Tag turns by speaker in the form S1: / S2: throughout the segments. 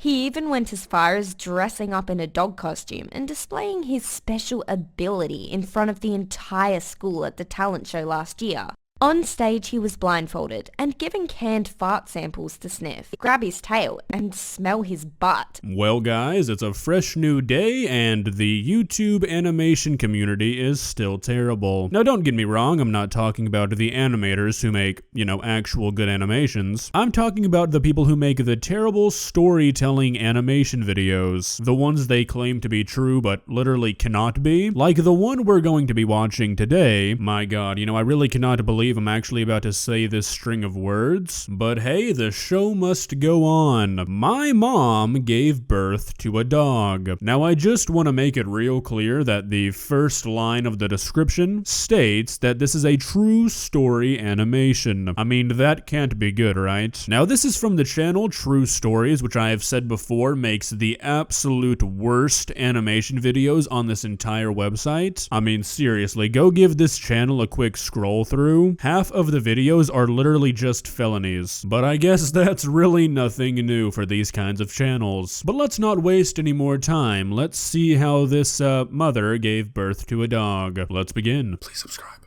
S1: He even went as far as dressing up in a dog costume and displaying his special ability in front of the entire school at the talent show last year. On stage, he was blindfolded and given canned fart samples to sniff, grab his tail, and smell his butt.
S2: Well guys, it's a fresh new day and the YouTube animation community is still terrible. Now don't get me wrong, I'm not talking about the animators who make, actual good animations. I'm talking about the people who make the terrible storytelling animation videos. The ones they claim to be true but literally cannot be. Like the one we're going to be watching today. My god, I really cannot believe I'm actually about to say this string of words, but hey, the show must go on. My mom gave birth to a dog. Now I just want to make it real clear that the first line of the description states that this is a true story animation. I mean, that can't be good, right? Now this is from the channel True Stories, which I have said before makes the absolute worst animation videos on this entire website. I mean, seriously, go give this channel a quick scroll through. Half of the videos are literally just felonies, but I guess that's really nothing new for these kinds of channels. But let's not waste any more time. Let's see how this mother gave birth to a dog. Let's begin. Please subscribe.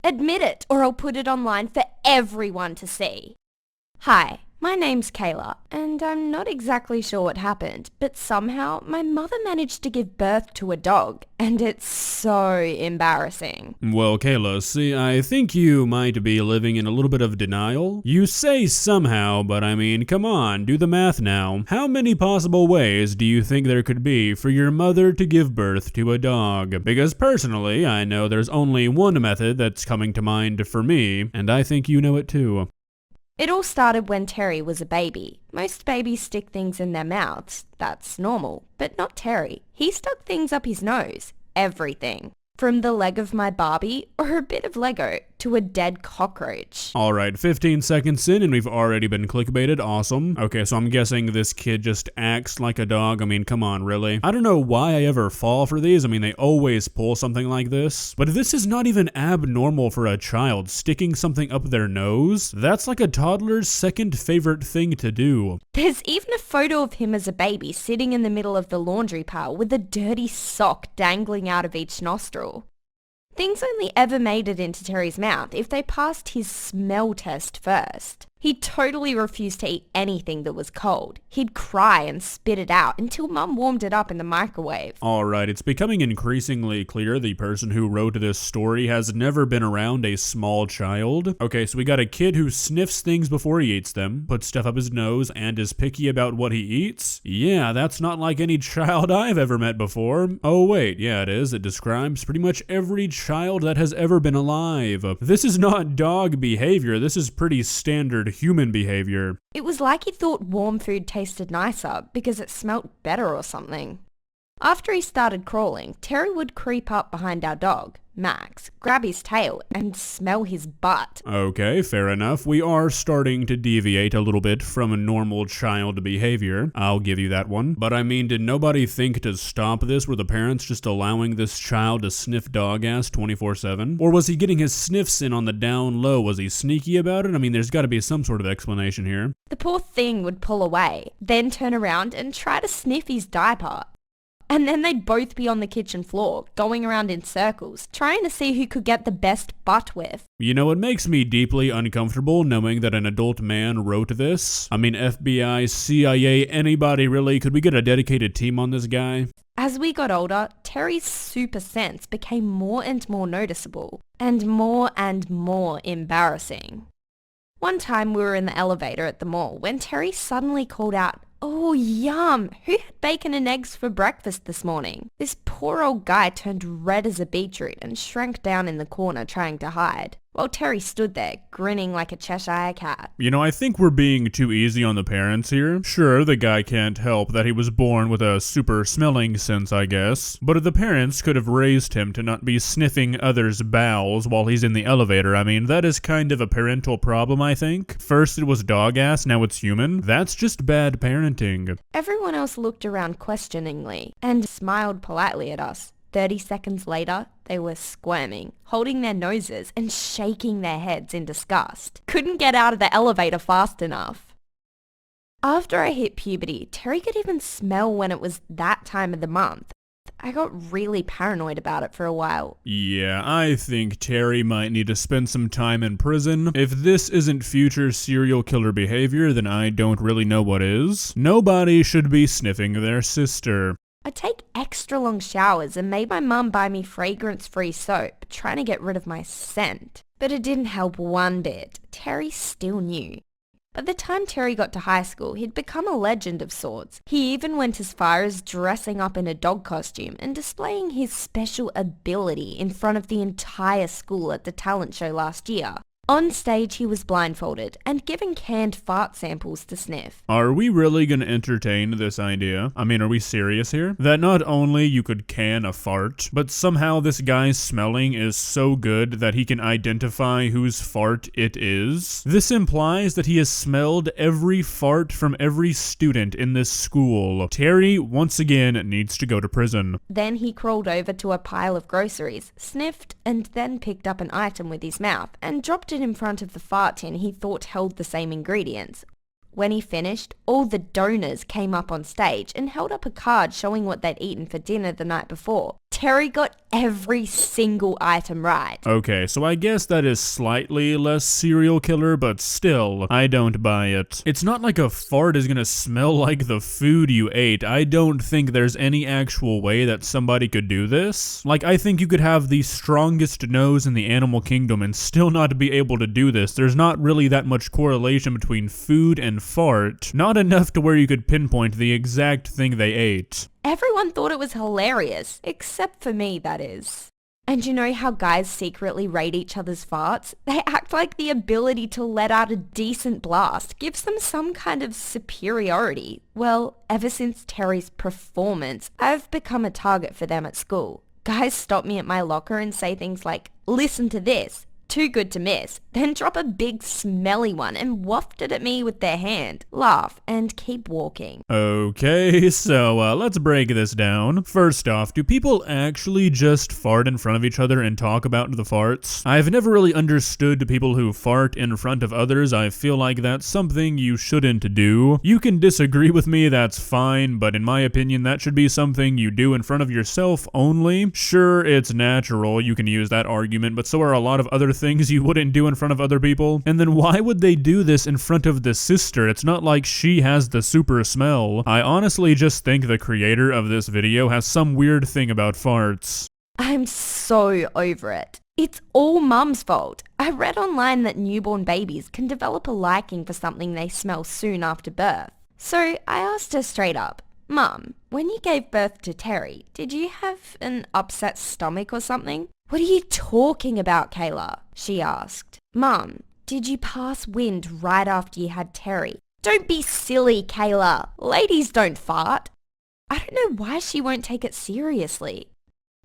S1: Admit it, or I'll put it online for everyone to see. Hi. My name's Kayla, and I'm not exactly sure what happened, but somehow my mother managed to give birth to a dog, and it's so embarrassing.
S2: Well, Kayla, see, I think you might be living in a little bit of denial. You say somehow, but I mean, come on, do the math now. How many possible ways do you think there could be for your mother to give birth to a dog? Because personally, I know there's only one method that's coming to mind for me, and I think you know it too.
S1: It all started when Terry was a baby. Most babies stick things in their mouths. That's normal. But not Terry. He stuck things up his nose. Everything. From the leg of my Barbie, or a bit of Lego, to a dead cockroach.
S2: Alright, 15 seconds in and we've already been clickbaited. Awesome. Okay, so I'm guessing this kid just acts like a dog. I mean, come on, really? I don't know why I ever fall for these. I mean, they always pull something like this. But this is not even abnormal for a child, sticking something up their nose. That's like a toddler's second favorite thing to do.
S1: There's even a photo of him as a baby sitting in the middle of the laundry pile with a dirty sock dangling out of each nostril. Things only ever made it into Terry's mouth if they passed his smell test first. He totally refused to eat anything that was cold. He'd cry and spit it out until Mum warmed it up in the microwave.
S2: Alright, it's becoming increasingly clear the person who wrote this story has never been around a small child. Okay, so we got a kid who sniffs things before he eats them, puts stuff up his nose, and is picky about what he eats? Yeah, that's not like any child I've ever met before. Oh wait, yeah it is. It describes pretty much every child that has ever been alive. This is not dog behavior, this is pretty standard human behavior.
S1: It was like he thought warm food tasted nicer because it smelt better or something. After he started crawling, Terry would creep up behind our dog, Max, grab his tail, and smell his butt.
S2: Okay, fair enough. We are starting to deviate a little bit from normal child behavior. I'll give you that one. But I mean, did nobody think to stop this? Were the parents just allowing this child to sniff dog ass 24/7? Or was he getting his sniffs in on the down low? Was he sneaky about it? I mean, there's got to be some sort of explanation here.
S1: The poor thing would pull away, then turn around and try to sniff his diaper. And then they'd both be on the kitchen floor, going around in circles, trying to see who could get the best butt whiff.
S2: You know, it makes me deeply uncomfortable knowing that an adult man wrote this. I mean, FBI, CIA, anybody really, could we get a dedicated team on this guy?
S1: As we got older, Terry's super sense became more and more noticeable, and more embarrassing. One time we were in the elevator at the mall when Terry suddenly called out, "Oh, yum! Who had bacon and eggs for breakfast this morning?" This poor old guy turned red as a beetroot and shrank down in the corner trying to hide, while Terry stood there, grinning like a Cheshire cat.
S2: You know, I think we're being too easy on the parents here. Sure, the guy can't help that he was born with a super smelling sense, I guess. But the parents could have raised him to not be sniffing others' bowels while he's in the elevator. I mean, that is kind of a parental problem, I think. First it was dog ass, now it's human. That's just bad parenting.
S1: Everyone else looked around questioningly and smiled politely at us. 30 seconds later, they were squirming, holding their noses and shaking their heads in disgust. Couldn't get out of the elevator fast enough. After I hit puberty, Terry could even smell when it was that time of the month. I got really paranoid about it for a while.
S2: Yeah, I think Terry might need to spend some time in prison. If this isn't future serial killer behavior, then I don't really know what is. Nobody should be sniffing their sister.
S1: I take extra long showers and made my mum buy me fragrance-free soap, trying to get rid of my scent. But it didn't help one bit. Terry still knew. By the time Terry got to high school, he'd become a legend of sorts. He even went as far as dressing up in a dog costume and displaying his special ability in front of the entire school at the talent show last year. On stage, he was blindfolded and given canned fart samples to sniff.
S2: Are we really gonna entertain this idea? I mean, are we serious here? That not only you could can a fart, but somehow this guy's smelling is so good that he can identify whose fart it is? This implies that he has smelled every fart from every student in this school. Terry, once again, needs to go to prison.
S1: Then he crawled over to a pile of groceries, sniffed, and then picked up an item with his mouth and dropped it in front of the fart tin he thought held the same ingredients. When he finished, all the donors came up on stage and held up a card showing what they'd eaten for dinner the night before. Terry got every single item right.
S2: Okay, so I guess that is slightly less serial killer, but still, I don't buy it. It's not like a fart is gonna smell like the food you ate. I don't think there's any actual way that somebody could do this. Like, I think you could have the strongest nose in the animal kingdom and still not be able to do this. There's not really that much correlation between food and fart. Not enough to where you could pinpoint the exact thing they ate.
S1: Everyone thought it was hilarious, except for me, that is. And you know how guys secretly rate each other's farts? They act like the ability to let out a decent blast gives them some kind of superiority. Well, ever since Terry's performance, I've become a target for them at school. Guys stop me at my locker and say things like, "Listen to this. Too good to miss," then drop a big smelly one and waft it at me with their hand, laugh, and keep walking.
S2: Okay, so let's break this down. First off, do people actually just fart in front of each other and talk about the farts? I've never really understood people who fart in front of others. I feel like that's something you shouldn't do. You can disagree with me, that's fine, but in my opinion, that should be something you do in front of yourself only. Sure, it's natural, you can use that argument, but so are a lot of other things you wouldn't do in front of other people. And then why would they do this in front of the sister? It's not like she has the super smell. I honestly just think the creator of this video has some weird thing about farts.
S1: I'm so over it. It's all mum's fault. I read online that newborn babies can develop a liking for something they smell soon after birth. So I asked her straight up, "Mum, when you gave birth to Terry, did you have an upset stomach or something?" "What are you talking about, Kayla?" she asked. "Mum, did you pass wind right after you had Terry?" "Don't be silly, Kayla. Ladies don't fart." I don't know why she won't take it seriously.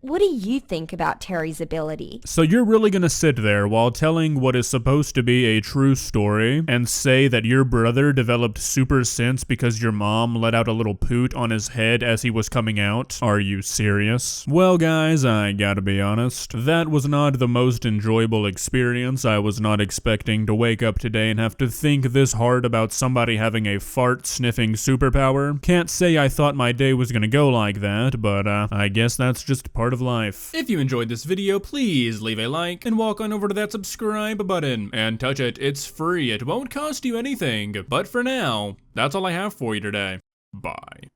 S1: What do you think about Terry's ability?
S2: So you're really gonna sit there while telling what is supposed to be a true story and say that your brother developed super sense because your mom let out a little poot on his head as he was coming out? Are you serious? Well guys, I gotta be honest, that was not the most enjoyable experience. I was not expecting to wake up today and have to think this hard about somebody having a fart-sniffing superpower. Can't say I thought my day was gonna go like that, but I guess that's just part of life. If you enjoyed this video, please leave a like and walk on over to that subscribe button and touch it. It's free. It won't cost you anything. But for now, that's all I have for you today. Bye.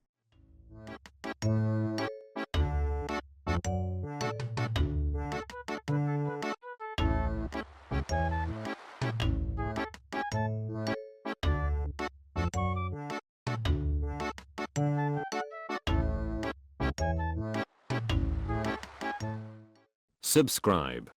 S3: Subscribe.